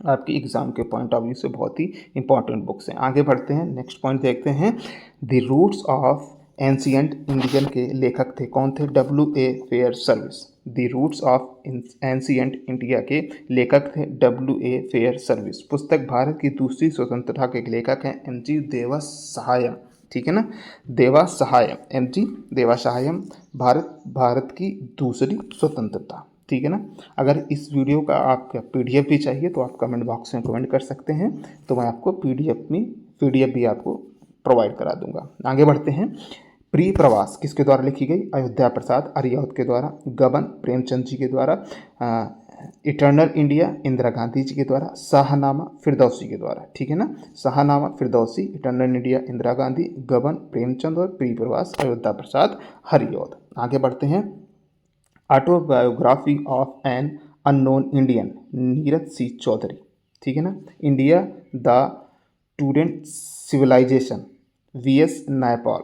आपकी एग्जाम के पॉइंट ऑफ व्यू से बहुत ही इंपॉर्टेंट बुक्स हैं। आगे बढ़ते हैं, नेक्स्ट पॉइंट देखते हैं, the roots of ancient Indian के लेखक थे कौन थे? W.A. Fairservis. The roots of ancient India के लेखक थे W.A. Fairservis. पुस्तक भारत की दूसरी स्वतंत्रता के लेखक हैं M.G. देवासहायम। ठीक है ना, देवासहायम, M.G. देवासहायम। भारत की दूसरी स्वतंत्रता। ठीक है ना। अगर इस वीडियो का आपका PDF भी चाहिए तो आप कमेंट बॉक्स में कमेंट कर सकते हैं, तो मैं आपको PDF भी आपको प्रोवाइड करा दूंगा। आगे बढ़ते हैं, प्री प्रवास किसके द्वारा लिखी गई? अयोध्या प्रसाद आर्यावत के द्वारा। गबन प्रेमचंद जी के द्वारा। इटर्नल इंडिया इंदिरा गांधी जी के द्वारा। शाहनामा फिरदौसी के द्वारा। ठीक है ना, शाहनामा फिरदौसी, इटर्नल इंडिया इंदिरा गांधी, गबन प्रेमचंद और प्री प्रवास अयोध्या प्रसाद हरियौध। आगे बढ़ते हैं, autobiography of an unknown Indian Neeraj C Chaudhuri. ठीक है ना, India the wounded civilization V.S. Naipaul.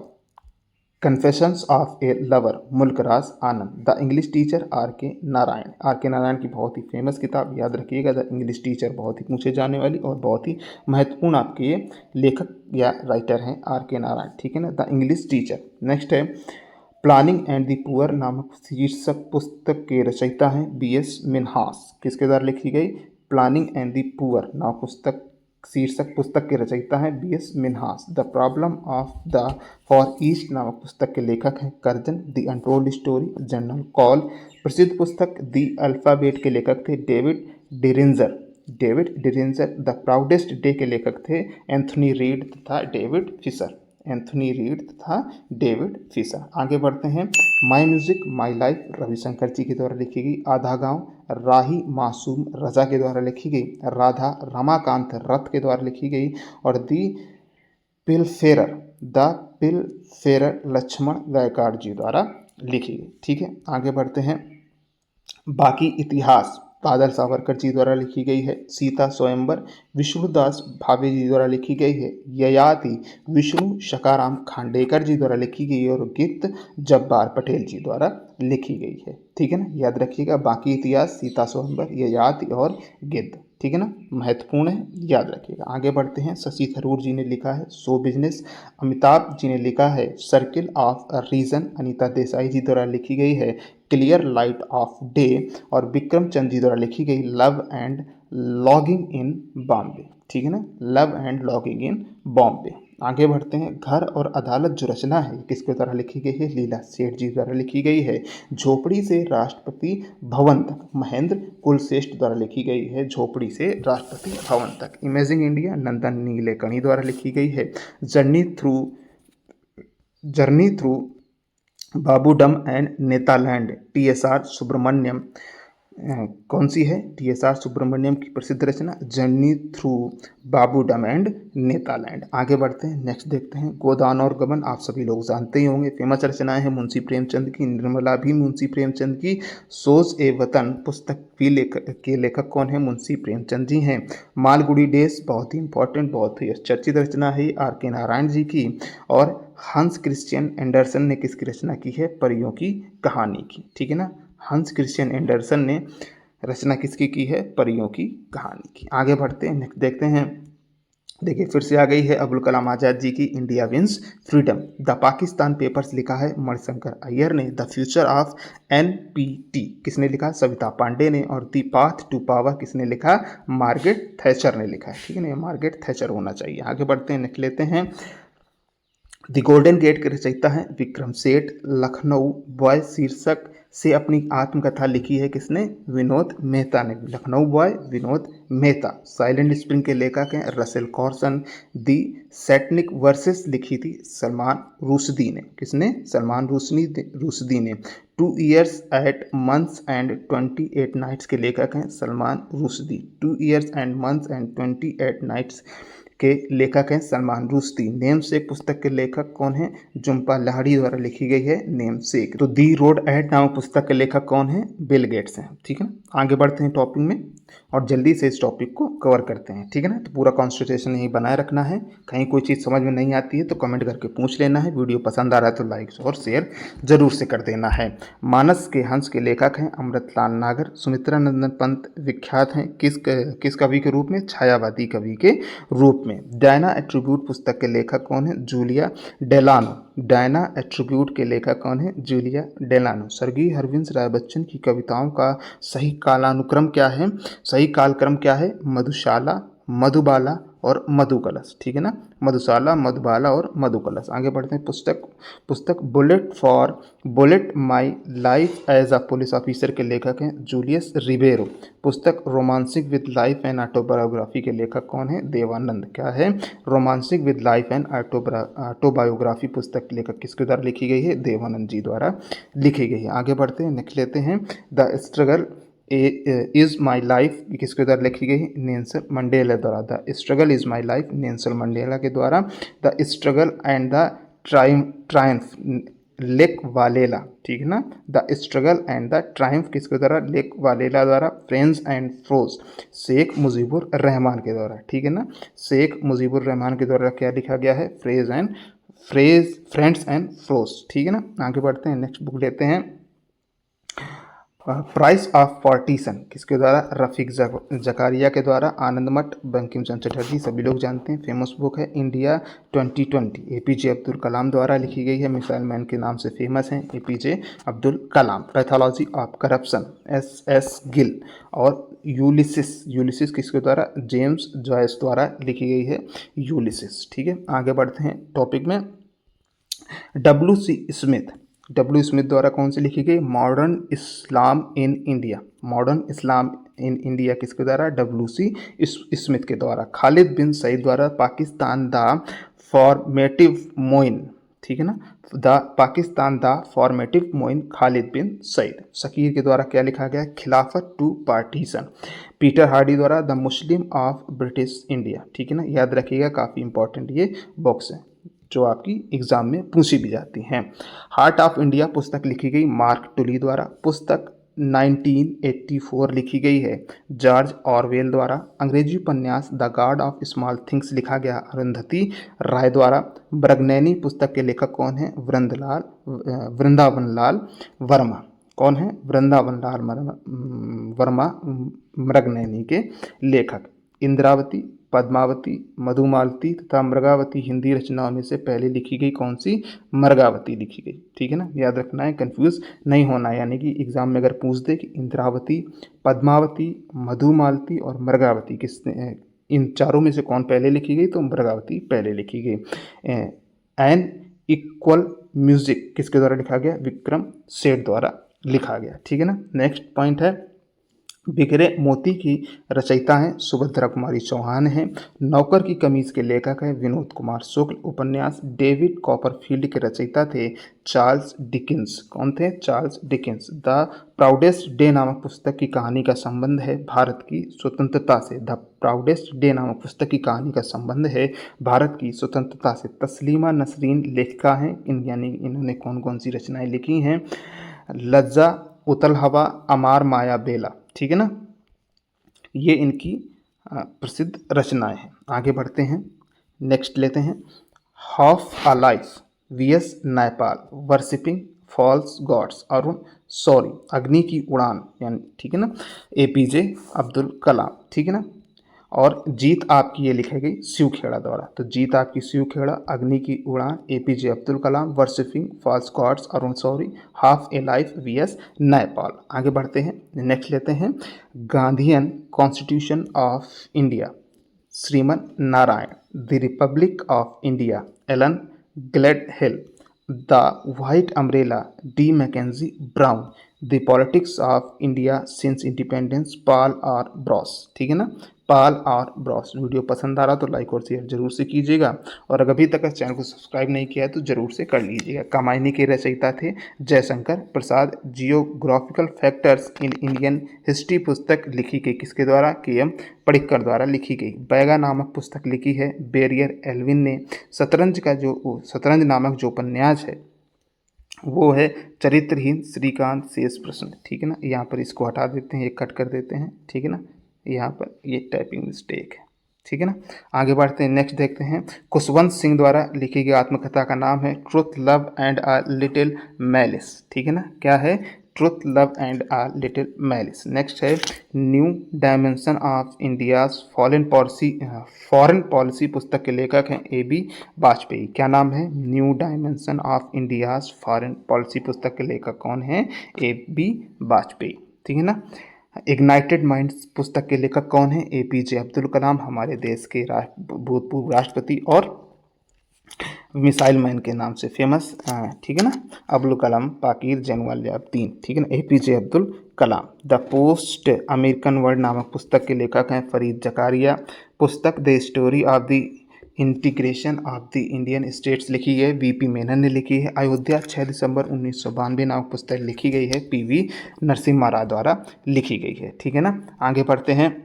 Confessions of a lover Mulk Raj Anand. The English teacher R.K. Narayan. R.K. Narayan की बहुत ही फेमस किताब, याद रखिएगा, द इंग्लिश टीचर, बहुत ही पूछे जाने वाली और बहुत ही महत्वपूर्ण आपके ये लेखक या राइटर हैं R.K. नारायण। ठीक है ना, द इंग्लिश टीचर। नेक्स्ट है, प्लानिंग एंड द पुअर नामक शीर्षक पुस्तक के रचयिता हैं B.S. मिन्हास। किसके द्वारा लिखी गई? प्लानिंग एंड द पुअर नामक शीर्षक पुस्तक के रचयिता हैं B.S. Minhas. The problem of the for east नामक पुस्तक के लेखक हैं Curzon. The untold story general call. प्रसिद्ध पुस्तक द अल्फाबेट के लेखक थे डेविड डिरिंजर। द प्राउडेस्ट डे के लेखक थे एंथनी रीड तथा डेविड फिशर। आगे बढ़ते हैं, माई म्यूजिक माई लाइफ रविशंकर जी के द्वारा लिखी गई। आधा गांव राही मासूम रजा के द्वारा लिखी गई। राधा रमाकांत रथ के द्वारा लिखी गई। और द पिलफेरर लक्ष्मण गायकवाड़ जी द्वारा लिखी गई। ठीक है, आगे बढ़ते हैं। बाकी इतिहास बादल सावरकर जी द्वारा लिखी गई है। सीता स्वयंवर विष्णुदास भावे जी द्वारा लिखी गई है। ययाति विष्णु शकाराम खांडेकर जी द्वारा लिखी गई है और गीत जब्बार पटेल जी द्वारा लिखी गई है। ठीक है ना, याद रखिएगा, बाकी इतिहास, सीता स्वयंवर, ययाति और गिद्ध। ठीक है ना, महत्वपूर्ण है, याद रखिएगा। आगे बढ़ते हैं। शशि थरूर जी ने लिखा है शो बिजनेस। अमिताभ जी ने लिखा है circle of reason. Anita Desai ji द्वारा लिखी गई है क्लियर लाइट ऑफ डे। और विक्रम चंद जी द्वारा लिखी गई love and logging in Bombay. ठीक है ना, love and logging in Bombay. आगे बढ़ते हैं। घर और अदालत जो रचना है किसके द्वारा लिखी गई है? लीला सेठ जी द्वारा लिखी गई है। झोपड़ी से राष्ट्रपति भवन तक महेंद्र कुलश्रेष्ठ द्वारा लिखी गई है। झोपड़ी से राष्ट्रपति भवन तक इमेजिंग इंडिया नंदन नीलेकणी द्वारा लिखी गई है। Journey through babudom and netaland TSR Subramanian. कौन सी है? TSR सुब्रमण्यम की प्रसिद्ध रचना journey through babudom and netaland. आगे बढ़ते हैं। नेक्स्ट देखते हैं। गोदान और गबन आप सभी लोग जानते ही होंगे, फेमस रचनाएं हैं मुंशी प्रेमचंद की। निर्मला भी मुंशी प्रेमचंद की। सोज ए वतन पुस्तक के लेखक कौन है? मुंशी प्रेमचंद जी हैं। मालगुडी डेज बहुत ही इंपॉर्टेंट, बहुत ही चर्चित रचना है RK नारायण जी की। और हंस क्रिश्चियन एंडरसन ने किसकी रचना की है? परियों की कहानी की। ठीक है ना, हंस क्रिश्चियन एंडरसन ने रचना किसकी की है? परियों की कहानी की। आगे बढ़ते हैं। नेक्स्ट देखते हैं। देखिए फिर से आ गई है अबुल कलाम आज़ाद जी की India wins freedom. The Pakistan papers लिखा है मणिशंकर अय्यर ने। द फ्यूचर ऑफ NPT किसने लिखा? सविता पांडे ने। और द पाथ टू पावर किसने लिखा? मार्गरेट थैचर ने लिखा है। ठीक है ना, मार्गरेट थैचर होना चाहिए। आगे बढ़ते हैं। निकल लेते हैं। द गोल्डन गेट के रचयिता हैं विक्रम सेठ। लखनऊ बॉय शीर्षक से अपनी आत्मकथा लिखी है किसने? विनोद मेहता ने। Lucknow boy Vinod Mehta. Silent spring के लेखक हैं रसेल कॉर्सन। दी सैटनिक वर्सेस लिखी थी सलमान रुश्दी ने। किसने? सलमान रुश्दी ने। 2 years 8 months and 28 nights के लेखक हैं Salman Rushdie. 2 years and months and 28 nights के लेखक हैं सलमान रुश्दी। नेम सेक पुस्तक के लेखक कौन है? जुम्पा लाहिड़ी द्वारा लिखी गई है नेम सेक। तो दी रोड एहेड नामक पुस्तक के लेखक कौन है? बिल गेट्स हैं। ठीक है, आगे बढ़ते हैं टॉपिक में और जल्दी से इस टॉपिक को कवर करते हैं। ठीक है ना, तो पूरा कॉन्सेंट्रेशन यही बनाए रखना है। कहीं कोई चीज़ समझ में नहीं आती है तो कमेंट करके पूछ लेना है। वीडियो पसंद आ रहा है तो लाइक और शेयर जरूर से कर देना है। मानस के हंस के लेखक हैं अमृतलाल नागर। सुमित्रा नंदन पंत विख्यात हैं किस कवि के रूप में? छायावादी कवि के रूप में। डायना एट्रीब्यूट पुस्तक के लेखक कौन है? Julia Delano. डायना एट्रीब्यूट के लेखक कौन है? Julia Delano. स्वर्गीय हरवंश राय बच्चन की कविताओं का सही कालानुक्रम क्या है? सही कालक्रम क्या है? मधुशाला, मधुबाला और मधुकलश। ठीक है ना, मधुशाला, मधुबाला और मधुकलश। आगे बढ़ते हैं। पुस्तक bullet my life as a police officer के लेखक हैं जूलियस रिबेरो। पुस्तक romancing with life and autobiography के लेखक कौन है? देवानंद। क्या है? Romancing with life and autobiography पुस्तक लेखक किसके द्वारा लिखी गई है? देवानंद जी द्वारा लिखी गई है। आगे बढ़ते हैं। निकल लेते हैं। The struggle is my life किसके द्वारा लिखी गई? नेल्सन मंडेला द्वारा। The struggle is my life Nelson Mandela के द्वारा। The struggle and the triumph Lech Walesa. ठीक है ना, the struggle and the triumph किसके द्वारा? लेक वालेला द्वारा। Friends and foes Sheikh Mujibur Rahman के द्वारा। ठीक है ना, शेख मुजीबुर रहमान के द्वारा क्या लिखा गया है? Friends and foes. ठीक है ना, आगे बढ़ते हैं। नेक्स्ट बुक लेते हैं। प्राइस ऑफ पार्टीशन किसके द्वारा? रफीक जकारिया के द्वारा। आनंदमठ बंकिम चंद्र चटर्जी सभी लोग जानते हैं, फेमस बुक है। इंडिया 2020 APJ अब्दुल कलाम द्वारा लिखी गई है। मिसाइल मैन के नाम से फेमस हैं APJ Abdul Kalam. Pathology of corruption SS Gill. और यूलिसिस किसके द्वारा? जेम्स जॉयस द्वारा लिखी गई है यूलिसिस। ठीक है, आगे बढ़ते हैं टॉपिक में। W स्मिथ द्वारा कौन सी लिखी गई? Modern Islam in India. Modern Islam in India किसके द्वारा? WC स्मिथ के द्वारा। खालिद बिन सईद द्वारा पाकिस्तान द फॉर्मेटिव मोइन। ठीक है ना, पाकिस्तान द फॉर्मेटिव मोइन खालिद बिन सईद। शकीर के द्वारा क्या लिखा गया? खिलाफत टू पार्टीशन। पीटर हार्डी द्वारा the Muslim of British India. ठीक है ना, याद रखिएगा, काफ़ी इंपॉर्टेंट ये बॉक्स है। जो आपकी एग्जाम में पूछी भी जाती हैं। हार्ट ऑफ इंडिया पुस्तक लिखी गई मार्क टुली द्वारा। पुस्तक 1984 लिखी गई है जॉर्ज ऑरवेल द्वारा। अंग्रेजी उपन्यास the God of small things लिखा गया अरुंधति राय द्वारा। ब्रगनैनी पुस्तक के लेखक कौन है? वृंदावन लाल वर्मा। कौन है? वृंदावन लाल वर्मा मृगनयनी के लेखक। इंद्रावती, पद्मावती, मधुमालती तथा मृगावती हिंदी रचनाओं में से पहले लिखी गई कौन सी? मृगावती लिखी गई। ठीक है ना, याद रखना है, कंफ्यूज नहीं होना है। यानी कि एग्जाम में अगर पूछ दे कि इंद्रावती, पद्मावती, मधुमालती और मृगावती किसने, इन चारों में से कौन पहले लिखी गई, तो मृगावती पहले लिखी गई। एन इक्वल म्यूजिक किसके द्वारा लिखा गया? विक्रम सेठ द्वारा लिखा गया। ठीक है ना। नेक्स्ट पॉइंट है, बिखरे मोती की रचयिता हैं सुभद्रा कुमारी चौहान हैं। नौकर की कमीज के लेखक हैं विनोद कुमार शुक्ल। उपन्यास डेविड कॉपरफील्ड के रचयिता थे चार्ल्स डिकिंस। कौन थे? Charles Dickens. The proudest day नामक पुस्तक की कहानी का संबंध है भारत की स्वतंत्रता से। द प्राउडेस्ट डे नामक पुस्तक की कहानी का संबंध है भारत की स्वतंत्रता से। तस्लीमा नसरीन लेखिका हैं। यानी इन्होंने कौन कौन सी रचनाएं लिखी हैं? लज्जा, उतल हवा, अमार, माया, बेला। ठीक है ना, ये इनकी प्रसिद्ध रचनाएं हैं। आगे बढ़ते हैं, नेक्स्ट लेते हैं, half a life, VS Naipaul. Worshipping false gods, Arun sorry. अग्नि की उड़ान, यानी ठीक है ना, एपीजे अब्दुल कलाम। ठीक है ना। और जीत आपकी ये लिखी गई शिव खेड़ा द्वारा। तो जीत आपकी शिव खेड़ा, अग्नि की उड़ान APJ Abdul Kalam, worshipping false gods Arun Shourie, half a life VS Naipaul. आगे बढ़ते हैं, नेक्स्ट लेते हैं, Gandhian constitution of India, Shriman Narayan. The republic of India, Alan Gledhill. The white umbrella, D Mackenzie Brown. The politics of India since independence, Paul R Brass. ठीक है ना, Paul R Bros. Video पसंद आ रहा तो लाइक और share जरूर से कीजिएगा, और अगर अभी तक इस चैनल को सब्सक्राइब नहीं किया है तो जरूर से कर लीजिएगा। कामायनी के रचयिता थे Jaishankar Prasad. Geographical factors in Indian history पुस्तक लिखी गई किसके द्वारा? के.एम. पडिक्कर द्वारा लिखी गई। बैगा नामक पुस्तक लिखी है बेरियर एल्विन ने। शतरंज नामक जो उपन्यास है वो है चरित्रहीन श्रीकांत शेष प्रश्न। ठीक है ना, यहाँ पर इसको हटा देते हैं, ये कट कर देते हैं। ठीक है ना, यहाँ पर ये टाइपिंग मिस्टेक है। ठीक है ना। आगे बढ़ते हैं, नेक्स्ट देखते हैं, खुशवंत सिंह द्वारा लिखी गई आत्मकथा का नाम है truth love and a little malice. ठीक है ना, क्या है? Truth love and a little malice. Next है new dimension of India's foreign policy पुस्तक के लेखक हैं ए.बी. वाजपेयी। क्या नाम है? New dimension of India's foreign policy पुस्तक के लेखक कौन है? ए.बी. वाजपेयी। ठीक है ना। इग्नाइटेड माइंड्स पुस्तक के लेखक कौन है? एपीजे अब्दुल कलाम, हमारे देश के भूतपूर्व राष्ट्रपति और मिसाइल मैन के नाम से फेमस। ठीक है ना, अब्दुल कलाम पाकिर जैनुअल-तीन। ठीक है ना, APJ Abdul Kalam. The post American world नामक पुस्तक के लेखक हैं फरीद जकारिया। पुस्तक the story of the integration of the Indian states लिखी है वीपी मेनन ने लिखी है। अयोध्या 6 दिसंबर 1992 नामक पुस्तक लिखी गई है पीवी नरसिम्हा राव द्वारा लिखी गई है। ठीक है ना। आगे बढ़ते हैं,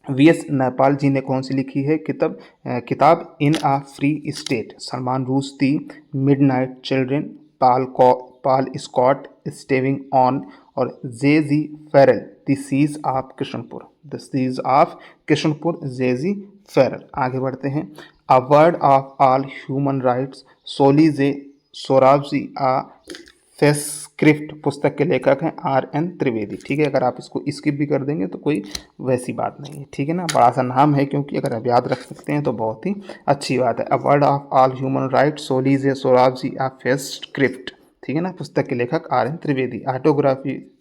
वीएस नायपाल जी ने कौन सी लिखी है किताब in a free state. Salman Rushdie, midnight children, Paul Scott, staying on और J G. Farrell, the siege of Krishnapur. The siege of Krishnapur, J G. Farrell. आगे बढ़ते हैं, a word of all human rights, Soli J Sorabjee a festschrift पुस्तक के लेखक हैं RN. Trivedi. ठीक है, अगर आप इसको स्किप भी कर देंगे तो कोई वैसी बात नहीं है। ठीक है ना, बड़ा सा नाम है, क्योंकि अगर आप याद रख सकते हैं तो बहुत ही अच्छी बात है। A word of all human rights, Soli J Sorabjee a festschrift. ठीक है ना, पुस्तक के लेखक R N. Trivedi.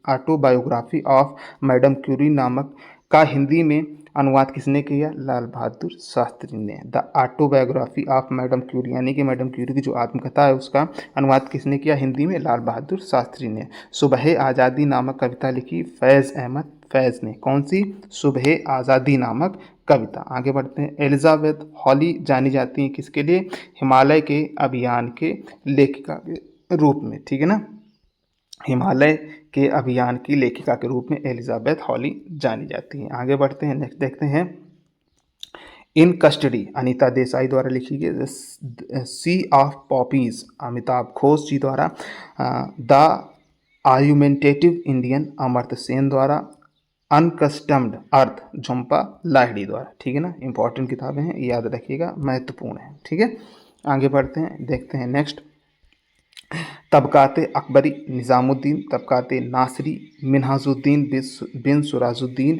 Autobiography of madam Curie नामक का हिंदी में अनुवाद किसने किया? लाल बहादुर शास्त्री ने। The autobiography of madam Curie, यानी कि मैडम क्यूरी की जो आत्मकथा है उसका अनुवाद किसने किया हिंदी में? लाल बहादुर शास्त्री ने। सुबह आज़ादी नामक कविता लिखी फैज़ अहमद फैज़ ने। कौन सी? सुबह आज़ादी नामक कविता। आगे बढ़ते हैं, एलिजाबेथ हॉली जानी जाती हैं किसके लिए? हिमालय के अभियान के लेखिका के रूप में। ठीक है ना, हिमालय के अभियान की लेखिका के रूप में एलिजाबेथ हॉली जानी जाती हैं। आगे बढ़ते हैं, नेक्स्ट देखते हैं, इन कस्टडी अनीता देसाई द्वारा लिखी गई। सी ऑफ पॉपीज अमिताभ घोष जी द्वारा। The argumentative Indian Amartya Sen द्वारा। अनकस्टम्ड अर्थ झुम्पा लाहिड़ी द्वारा। ठीक है ना, इंपॉर्टेंट किताबें हैं, याद रखिएगा, महत्वपूर्ण है। ठीक है, आगे बढ़ते हैं, देखते हैं नेक्स्ट। तबकाते अकबरी निज़ामुद्दीन, तबकाते नासिरी मिन्हाजुद्दीन बिन सुराजुद्दीन,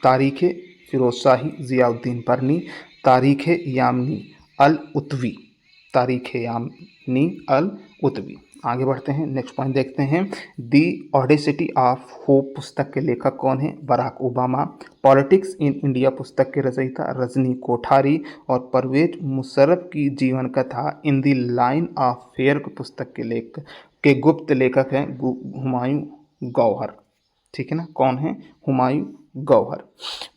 तारीख़ फ़िरोज़शाही ज़ियाउद्दीन बरनी, तारीख़ यामनी अल उतवी, तारीख़ यामनी अल उतवी। आगे बढ़ते हैं, नेक्स्ट पॉइंट देखते हैं। दी ऑडेसिटी ऑफ होप पुस्तक के लेखक कौन है? Barack Obama. Politics in India पुस्तक के रचयिता रजनी कोठारी। और परवेज मुशर्रफ की जीवन कथा in the line of fair पुस्तक के गुप्त लेखक हैं हुमायूं गौहर। ठीक है ना, कौन है? हुमायूं गौहर।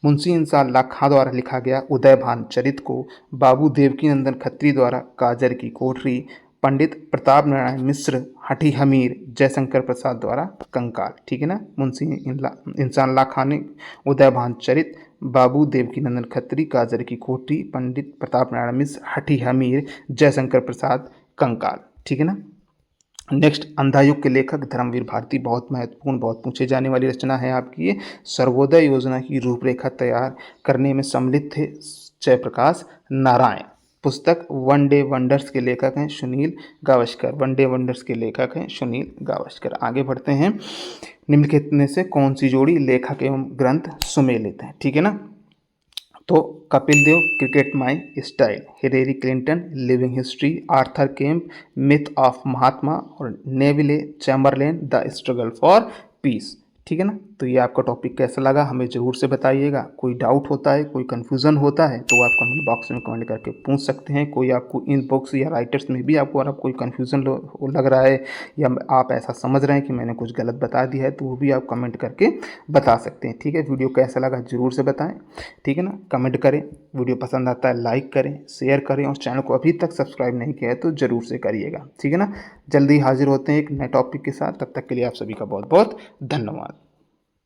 मुंशी इंसान अल्लाह खां द्वारा लिखा गया उदयभान चरित को बाबू देवकीनंदन खत्री द्वारा काजर की कोठरी, पंडित प्रताप नारायण मिश्र हठी हमीर, जयशंकर प्रसाद द्वारा कंकाल। ठीक है ना, मुंशी इंसान अल्लाह खां ने उदयभान चरित, बाबू देवकीनंदन खत्री काजर की कोठरी, पंडित प्रताप नारायण मिश्र हठी हमीर, जयशंकर प्रसाद कंकाल। ठीक है ना, नेक्स्ट अंधायुग के लेखक धर्मवीर भारती। बहुत महत्वपूर्ण, बहुत पूछे जाने वाली रचना है आपकी ये। सर्वोदय योजना की रूपरेखा तैयार करने में सम्मिलित थे जयप्रकाश नारायण। पुस्तक वन डे वंडर्स के लेखक हैं Sunil Gavaskar. One day wonders के लेखक हैं सुनील गावस्कर। आगे बढ़ते हैं, निम्नलिखित में से कौन सी जोड़ी लेखक एवं ग्रंथ सुमेलित हैं? ठीक है ना, तो Kapil Dev cricket my style, Hillary Clinton living history, Arthur Kemp myth of Mahatma, और Neville Chamberlain the struggle for peace. ठीक है ना, तो ये आपका टॉपिक कैसा लगा हमें ज़रूर से बताइएगा। कोई डाउट होता है, कोई कन्फ्यूज़न होता है तो आप कमेंट बॉक्स में कमेंट करके पूछ सकते हैं। कोई आपको इन बुक्स या राइटर्स में भी आपको अगर कोई कन्फ्यूज़न लग रहा है या आप ऐसा समझ रहे हैं कि मैंने कुछ गलत बता दिया है तो वो भी आप कमेंट करके बता सकते हैं। ठीक है, वीडियो कैसा लगा ज़रूर से बताएं। ठीक है ना, कमेंट करें, वीडियो पसंद आता है लाइक करें, शेयर करें, और चैनल को अभी तक सब्सक्राइब नहीं किया है तो ज़रूर से करिएगा। ठीक है ना, जल्दी हाजिर होते हैं एक नए टॉपिक के साथ, तब तक के लिए आप सभी का बहुत बहुत धन्यवाद।